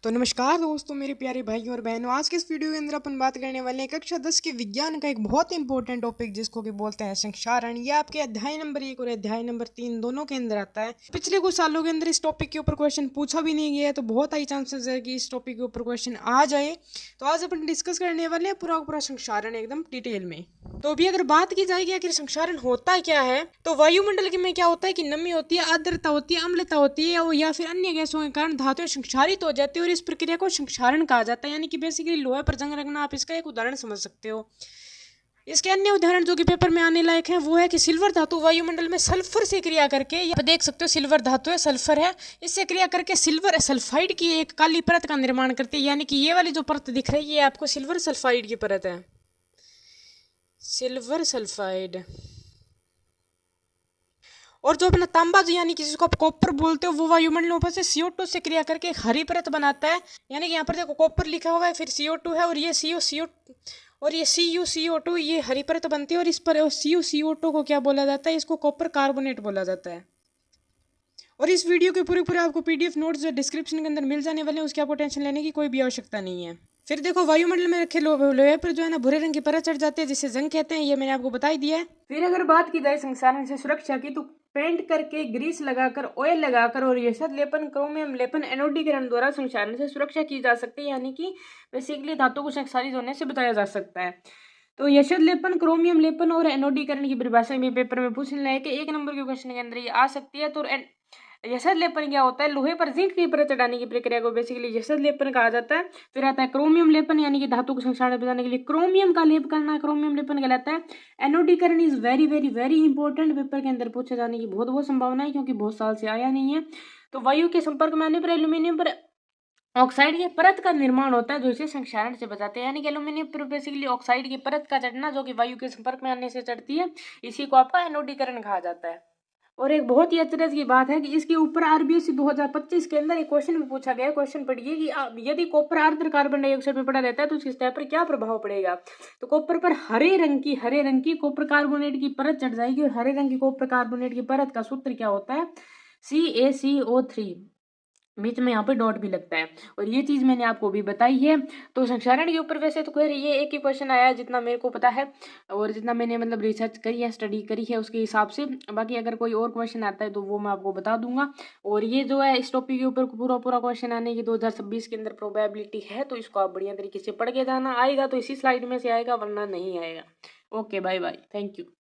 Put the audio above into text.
तो नमस्कार दोस्तों, मेरे प्यारे भाइयों और बहनों। आज के इस वीडियो के अंदर अपन बात करने वाले हैं कक्षा 10 के विज्ञान का एक बहुत इंपॉर्टेंट टॉपिक जिसको कि बोलते हैं संक्षारण। ये आपके अध्याय नंबर 1 और अध्याय नंबर 3 दोनों के अंदर आता है। पिछले कुछ सालों के अंदर इस टॉपिक के ऊपर क्वेश्चन पूछा भी नहीं गया है, तो बहुत हाई चांसेस है कि इस टॉपिक के ऊपर क्वेश्चन आ जाए। तो आज अपन डिस्कस करने वाले हैं पूरा पूरा संक्षारण एकदम डिटेल में। तो अभी अगर बात की जाए कि आखिर संक्षारण होता क्या है, तो वायुमंडल में क्या होता है कि नमी होती है, आर्द्रता होती है, अम्लता होती है, या फिर अन्य गैसों के कारण धातुएं संक्षारित हो जाती है और इस प्रक्रिया को संक्षारण कहा जाता है। यानी कि बेसिकली लोहे पर जंग लगना, आप इसका एक उदाहरण समझ सकते हो। इसके अन्य उदाहरण जो कि पेपर में आने लायक है वो है कि सिल्वर धातु वायुमंडल में सल्फर से क्रिया करके, आप देख सकते हो सिल्वर धातु है, सल्फर है, इससे क्रिया करके सिल्वर सल्फाइड की एक काली परत का निर्माण करती है। यानी कि ये वाली जो परत दिख रही है ये आपको सिल्वर सल्फाइड की परत है, सिल्वर सल्फाइड। और जो अपना तांबा यानी कि जिसको आप कॉपर बोलते हो, वो वायुमंडल में ऊपर से CO2 से क्रिया करके एक हरी परत बनाता है। यानी कि यहाँ पर देखो कॉपर लिखा हुआ है, फिर CO2 है, और ये CuCO2 ये हरी परत बनती है। और इस पर CuCO2 को क्या बोला जाता है? इसको कॉपर कार्बोनेट बोला जाता है। और इस वीडियो के पूरे आपको PDF नोट्स जो डिस्क्रिप्शन के अंदर मिल जाने वाले हैं, उसकी आपको टेंशन लेने की कोई भी आवश्यकता नहीं है। फिर देखो वायुमंडल में रखे लोहे पर जो है ना भूरे रंग की परत चढ़ जाती है, जिसे जंग कहते हैं। ये मैंने आपको बता ही दिया है। फिर अगर बात की जाए संक्षारण से सुरक्षा की, तो पेंट करके, ग्रीस लगाकर, ऑयल लगाकर और यशद लेपन, क्रोमियम लेपन, एनोडीकरण द्वारा संक्षारण से सुरक्षा की जा सकती है। यानी कि बेसिकली धातु को संक्षारित होने से बचाया जा सकता है। तो यशद लेपन, क्रोमियम लेपन और एनोडीकरण की परिभाषा में पेपर में पूछने लायक है, 1 नंबर के क्वेश्चन के अंदर ये आ सकती है। तो यशद लेपन क्या होता है? लोहे पर जिंक की परत चढ़ाने की प्रक्रिया को बेसिकली यशद लेपन कहा जाता है। फिर आता है क्रोमियम लेपन, यानी कि धातु को संक्षारण बनाने के लिए क्रोमियम का लेप करना, क्रोमियम लेपन कहलाता है। एनोडीकरण is very very very important, paper के अंदर पूछे जाने की बहुत संभावना है, क्योंकि बहुत साल से आया नहीं है। तो वायु के संपर्क में आने पर एल्यूमिनियम पर ऑक्साइड की परत का निर्माण होता है, जो इसे संक्षारण से बचाते हैं। यानी कि एल्यूमिनियम पर बेसिकली ऑक्साइड की परत का चढ़ना, जो कि वायु के संपर्क में आने से चढ़ती है, इसी को आपका एनोडीकरण कहा जाता है। और एक बहुत ही अचरज की बात है कि इसके ऊपर RBSc 2025 के अंदर एक क्वेश्चन भी पूछा गया। क्वेश्चन पढ़िए कि यदि कॉपर आर्द्र कार्बन डाइऑक्साइड में पड़ा रहता है तो उसकी सतह पर क्या प्रभाव पड़ेगा। तो कॉपर पर हरे रंग की कॉपर कार्बोनेट की परत चढ़ जाएगी, और हरे रंग की कॉपर कार्बोनेट की परत का सूत्र क्या होता है? CaCO3, बीच में यहाँ पे डॉट भी लगता है। और ये चीज मैंने आपको भी बताई है। तो संक्षारण के ऊपर वैसे तो खैर ये एक ही क्वेश्चन आया है जितना मेरे को पता है, और जितना मैंने मतलब रिसर्च करी है, स्टडी करी है उसके हिसाब से। बाकी अगर कोई और क्वेश्चन आता है तो वो मैं आपको बता दूंगा। और ये जो है इस टॉपिक के ऊपर पूरा क्वेश्चन आने की 2026 के अंदर प्रोबेबिलिटी है, तो इसको आप बढ़िया तरीके से पढ़ के जाना। आएगा तो इसी स्लाइड में से आएगा, वरना नहीं आएगा। Okay, bye bye, thank you.